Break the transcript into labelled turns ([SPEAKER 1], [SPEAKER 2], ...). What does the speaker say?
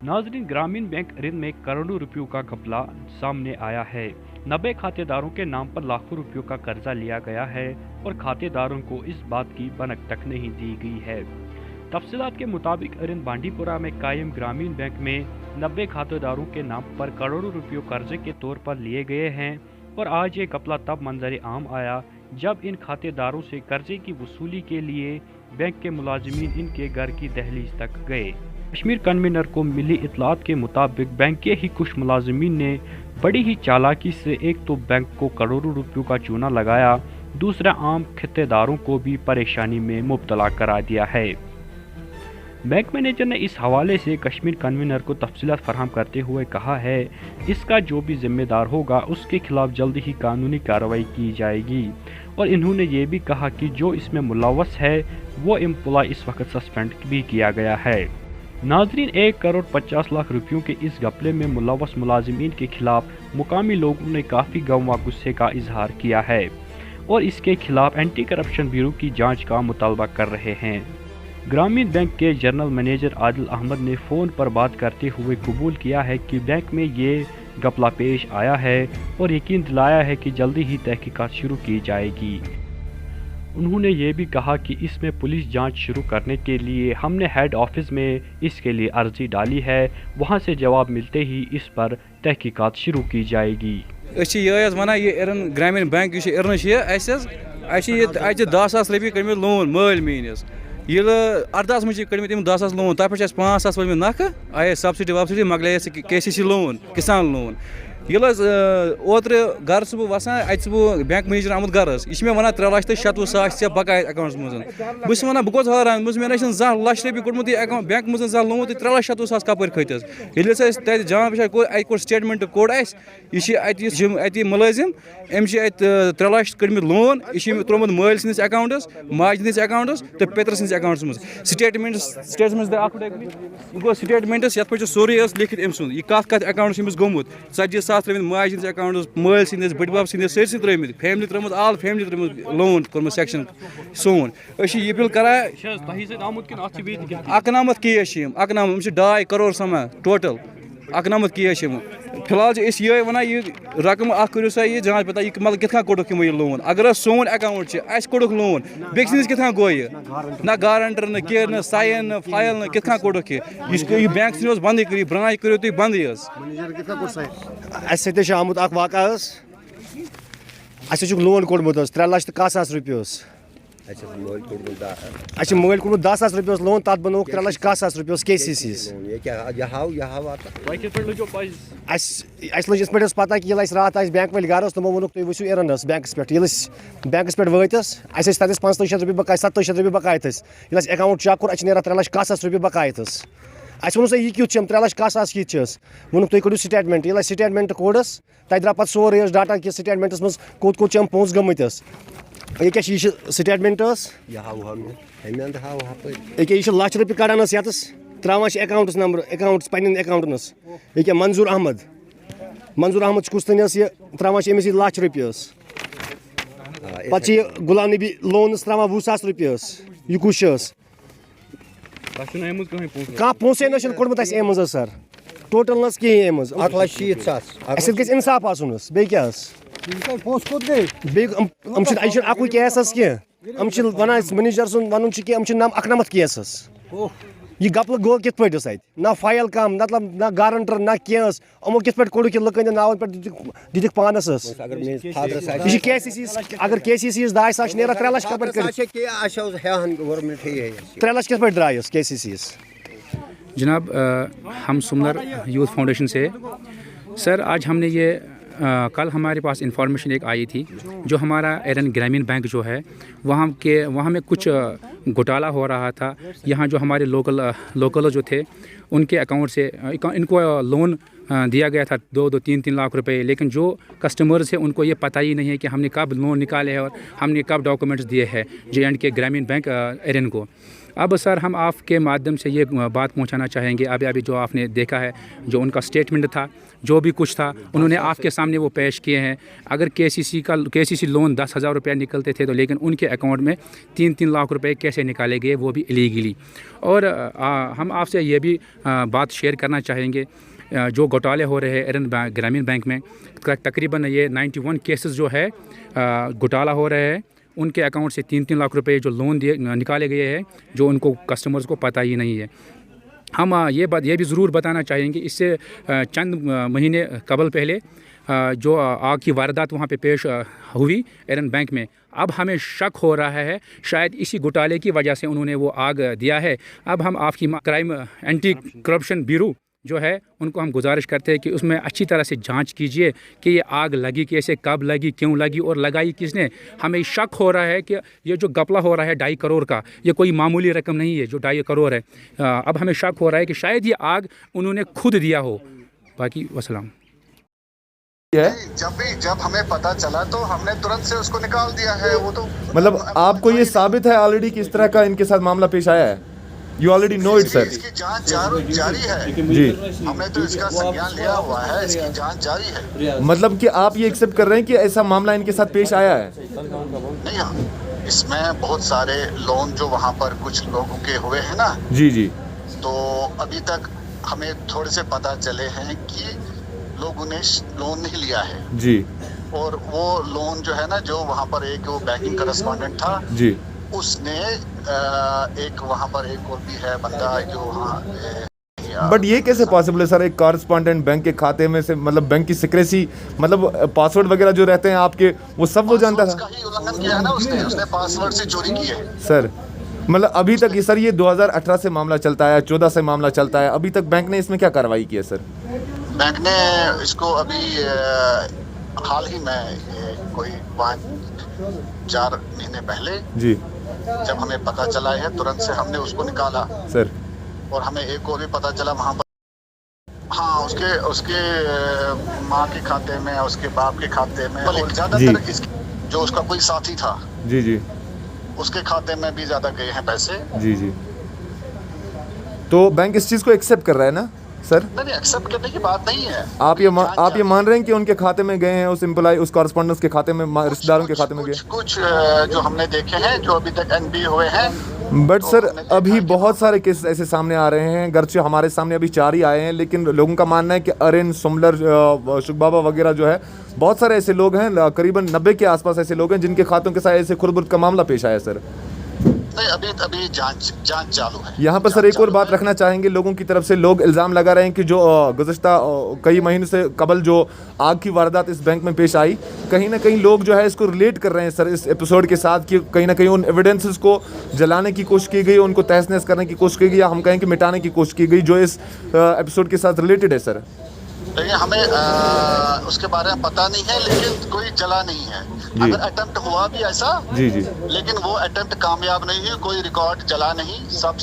[SPEAKER 1] नाजरीन, ग्रामीण बैंक ऋण में करोड़ों रुपयों का घपला सामने आया है। 90 खातेदारों के नाम पर लाखों रुपयों का कर्जा लिया गया है और खातेदारों को इस बात की भनक तक नहीं दी गई है। तफसीलात के मुताबिक ऋण बांडीपुरा में कायम ग्रामीण बैंक में 90 खातेदारों के नाम पर करोड़ों रुपयों कर्जे के तौर पर लिए गए हैं और आज ये घपला तब मंजर आम आया जब इन खातेदारों से कर्जे की वसूली के लिए बैंक के मुलाजिमीन इनके घर की दहलीज तक गए। कश्मीर कन्वीनर को मिली इतलात के मुताबिक बैंक के ही कुछ मुलाजिमीन ने बड़ी ही चालाकी से एक तो बैंक को करोड़ों रुपयों का चूना लगाया, दूसरा आम खातेदारों को भी परेशानी में मुब्तला करा दिया है। बैंक मैनेजर ने इस हवाले से कश्मीर कन्वीनर को तफसीलात फराहम करते हुए कहा है, इसका जो भी जिम्मेदार होगा उसके खिलाफ जल्द ही कानूनी कार्रवाई की जाएगी और इन्होंने ये भी कहा कि जो इसमें मुलव्वस है वो एम्प्लॉय इस वक्त सस्पेंड भी किया गया है। नाजरीन, 1,50,00,000 रुपयों के इस घपले में मुलव्वस मुलाजिमीन के खिलाफ मुकामी लोगों ने काफ़ी गम व गुस्से का इजहार किया है और इसके खिलाफ एंटी करप्शन ब्यूरो की जांच का मुतालबा कर रहे हैं। ग्रामीण बैंक के जनरल मैनेजर आदिल अहमद ने फ़ोन पर बात करते हुए कबूल किया है कि बैंक में ये घपला पेश आया है और यकीन दिलाया है कि जल्दी ही तहकीकात शुरू की जाएगी। उन्होंने ये भी कहा कि इसमें पुलिस जांच शुरू करने के लिए हमने हेड ऑफिस में इसके लिए अर्जी डाली है, वहां से जवाब मिलते ही इस पर तहकीकात शुरू की जाएगी।
[SPEAKER 2] वन ग्रामीण बैंक अत 10,000 रपये कम लोन मल मीनस ये अर्दास मज कम 10,000 लोन तथ पे 5,000 वर्म नख आए सब्सिडी वब्सिडी मकल KCC लोन किसान लोन ये ओत्र गर बह वसान अत बैंक मैनेजर आमुत गर यह वन 3,67,000 बकायत अकाउंट्स मज बह बह गोस हैरान मे ना 1,00,000 रपये कोड़मुत बैंक मज लोन 3,67,000 कपर खतस ये जान पहचान अत स्टेटमेंट कोड अत मुलाजिम अत 3 लाख कड़मित लोन यह त्रोमुत माल सस अकाउंटस माज सस अकाउंटस तो पेतर सस अकाउंटस मज स्टेटमेंट गो स्टेटमेंटस ये पे सोरे लिखित अम सुन यह कत अकाउंटस गोमुत 40,000 त्रिमित माज सस अकाउंटस माल सस बड़बाब सस सरसी त्रिमित फैमिली त्रिमुत आल फैमिली त्रिमुत लोन कोर्मुत सेक्शन सोन यह बिल करान अकनामत केस 2.5 करोड़ समा टोटल अकनामत केस फिलहाल ये वन यह रकम करो सा यह जांच पता यह मतलब कितना कोड़क यह लोन अगर सोन अकाउंट कोड़क लोन बेस कितना गो यह ना गारंटर न कह न साइन न फाइल न कितना कोड़क यह बैंक से बंद कर ब्रांच करो तुम बंद
[SPEAKER 3] आमुत वाक़ा लोन कोड़मुत 3,61,000 रुपये मल कोड़मुत 10,000 रुपये लोन तथ बनो 3,61,000 रुपये KCC लज इस पता कि रात बैंक वाल गर तमो वोन तुम वो एरनस बैंकस पे बैंकस पे वतस तथ 5,00,000 रुपये बकाय 7,00,000 रुपये बकायत अकाउंट चेक कोर ना 3,61,000 रुपये बकायत वो यह क्युत 3,61,000 कित वो तुम कड़ो स्टेटमेंट ये स्टेटमेंट कोडस तक द्रा पे सोरे डाटा कि स्टेटमेंटस मज कोत पोस गमत ये क्या स्टेटमेंट ये 1,00,000 रुपये Kadan yes त्रावान accounts number accounts पे अकाउंटनस ये मंजूर अहमद कुस्तन यह त्रावान अमिस 1,00,000 रुपये पे गुलाम नबी लोनस त्रावान 20,000 रुपये यह कुछ कह पोसे ना कोड़मुत अम सर टोटल नस कहें 1,60,000 इंसाफ आस बे क्या अकु केस कह वन मैनेजर सुन वन कि नाम अकनमत केस यह घपल गो कित पे ना फाइल कम मतलब ना गारंटर ना कहो कित पे कोड़ कि लुकन नावन पे दिख पानस यह KCC अगर KCC दाय सा 3 लाख कपर 3 लाख कित पे द्रायस KCC
[SPEAKER 4] जनाब हम सुमनर यूथ फाउंडेशन से सर आज हमने ये कल हमारे पास इंफॉर्मेशन एक आई थी जो हमारा एरन ग्रामीण बैंक जो है वहाँ में कुछ घोटाला हो रहा था। यहाँ जो हमारे लोकल जो थे उनके अकाउंट से इनको लोन दिया गया था 2-3 लाख रुपए, लेकिन जो कस्टमर्स हैं उनको ये पता ही नहीं है कि हमने कब लोन निकाले हैं और हमने कब डॉक्यूमेंट्स दिए हैं JNK ग्रामीण बैंक एरन को। अब सर हम आपके माध्यम से ये बात पहुंचाना चाहेंगे, अभी जो आपने देखा है, जो उनका स्टेटमेंट था, जो भी कुछ था उन्होंने आपके सामने वो पेश किए हैं। अगर केसीसी लोन 10,000 रुपये निकलते थे तो लेकिन उनके अकाउंट में 3-3 लाख रुपए कैसे निकाले गए, वो भी इलीगली। और हम आपसे ये भी बात शेयर करना चाहेंगे, जो घोटाले हो रहे हैं एरन ग्रामीण बैंक में, तकरीबन ये 91 केसेस जो है घोटाला हो रहे हैं, उनके अकाउंट से 3-3 लाख रुपए जो लोन निकाले गए हैं, जो उनको कस्टमर्स को पता ही नहीं है। हम ये भी ज़रूर बताना चाहेंगे, इससे चंद महीने कबल पहले जो आग की वारदात वहाँ पे पेश हुई एरन बैंक में, अब हमें शक हो रहा है शायद इसी घोटाले की वजह से उन्होंने वो आग दिया है। अब हम आपकी क्राइम एंटी करप्शन ब्यूरो जो है उनको हम गुजारिश करते हैं कि उसमें अच्छी तरह से जांच कीजिए कि ये आग लगी कैसे, कब लगी, क्यों लगी और लगाई किसने। हमें शक हो रहा है कि ये जो घपला हो रहा है 2.5 करोड़ का, ये कोई मामूली रकम नहीं है जो 2.5 करोड़ है। अब हमें शक हो रहा है कि शायद ये आग उन्होंने खुद दिया हो। बाकी वसलाम।
[SPEAKER 5] जब हमें पता चला तो हमने तुरंत से उसको निकाल दिया है। वो तो
[SPEAKER 6] मतलब आपको ये साबित है ऑलरेडी कि इस तरह का इनके साथ मामला पेश आया है? You already know it sir.
[SPEAKER 5] इसकी जांच जारी है
[SPEAKER 6] जी,
[SPEAKER 5] हमने तो इसका संज्ञान लिया हुआ है, इसकी जांच जारी है।
[SPEAKER 6] मतलब कि आप ये एक्सेप्ट कर रहे हैं कि ऐसा मामला इनके साथ पेश आया है?
[SPEAKER 5] नहीं, हाँ, इसमें बहुत सारे लोन जो वहाँ पर कुछ लोगों के हुए हैं ना,
[SPEAKER 6] जी जी,
[SPEAKER 5] तो अभी तक हमें थोड़े से पता चले हैं कि लोगों ने लोन नहीं लिया है
[SPEAKER 6] जी,
[SPEAKER 5] और वो लोन जो है ना, जो वहाँ पर एक वो बैंकिंग करस्पॉन्डेंट था
[SPEAKER 6] जी,
[SPEAKER 5] उसने एक वहाँ पर एक और भी है बंदा जो वहाँ।
[SPEAKER 6] बट ये कैसे पॉसिबल है सर, एक कॉरेस्पॉन्डेंट बैंक के खाते में से, मतलब बैंक की सिक्रेसी, मतलब पासवर्ड वगैरह जो रहते हैं आपके, वो सब वो जानता था?
[SPEAKER 5] उसका ही उल्लंघन किया है ना उसने पासवर्ड से चोरी की है
[SPEAKER 6] सर। मतलब अभी तक ये सर, ये 2018 से मामला चलता है, 14 से मामला चलता है, अभी तक बैंक ने इसमें क्या कार्रवाई की है सर?
[SPEAKER 5] बैंक ने इसको अभी हाल ही में कोई 5-4 महीने पहले
[SPEAKER 6] जी,
[SPEAKER 5] जब हमें पता चला है तुरंत से हमने उसको निकाला
[SPEAKER 6] सर।
[SPEAKER 5] और हमें एक और भी पता चला वहाँ पर, हाँ, उसके माँ के खाते में, उसके बाप के खाते में, ज्यादातर जो उसका कोई साथी था
[SPEAKER 6] जी जी,
[SPEAKER 5] उसके खाते में भी ज्यादा गए हैं पैसे।
[SPEAKER 6] जी जी, तो बैंक इस चीज़ को एक्सेप्ट कर रहा है ना सर?
[SPEAKER 5] नहीं, एक्सेप्ट करने की बात नहीं है।
[SPEAKER 6] आप ये मान रहे हैं कि उनके खाते में गए हैं, उस एम्प्लॉय, उस कॉरेस्पॉन्डेंट के खाते में, रिश्तेदारों के खाते में गए?
[SPEAKER 5] कुछ जो हमने देखे हैं, जो अभी तक एनबी हुए हैं।
[SPEAKER 6] बट सर अभी बहुत सारे केस ऐसे सामने आ रहे हैं, गर्चे हमारे सामने अभी 4 ही आए हैं, लेकिन लोगों का मानना है कि अरेन, सुमलर, शुकबाबा वगैरह जो है, बहुत सारे ऐसे लोग हैं, करीबन 90 के आसपास ऐसे लोग हैं जिनके खातों के साथ ऐसे खुर्द का मामला पेश आया सर।
[SPEAKER 5] नहीं, अभी जांच चालू है।
[SPEAKER 6] यहाँ पर सर एक और बात रखना चाहेंगे, लोगों की तरफ से लोग इल्ज़ाम लगा रहे हैं कि जो गुज़श्ता कई महीनों से कबल जो आग की वारदात इस बैंक में पेश आई, कहीं ना कहीं लोग जो है इसको रिलेट कर रहे हैं सर इस एपिसोड के साथ, कि कहीं ना कहीं उन एविडेंसेस को जलाने की कोशिश की गई, उनको तहस नहस करने की कोशिश की गई, या हम कहें कि मिटाने की कोशिश की गई, जो इस एपिसोड के साथ रिलेटेड है सर।
[SPEAKER 5] लेकिन हमें उसके बारे में पता नहीं है, लेकिन कोई जला नहीं है। अगर अटेम्प्ट हुआ भी ऐसा,
[SPEAKER 6] जी जी,
[SPEAKER 5] लेकिन वो अटेम्प्ट कामयाब नहीं हुई, कोई रिकॉर्ड जला नहीं, सब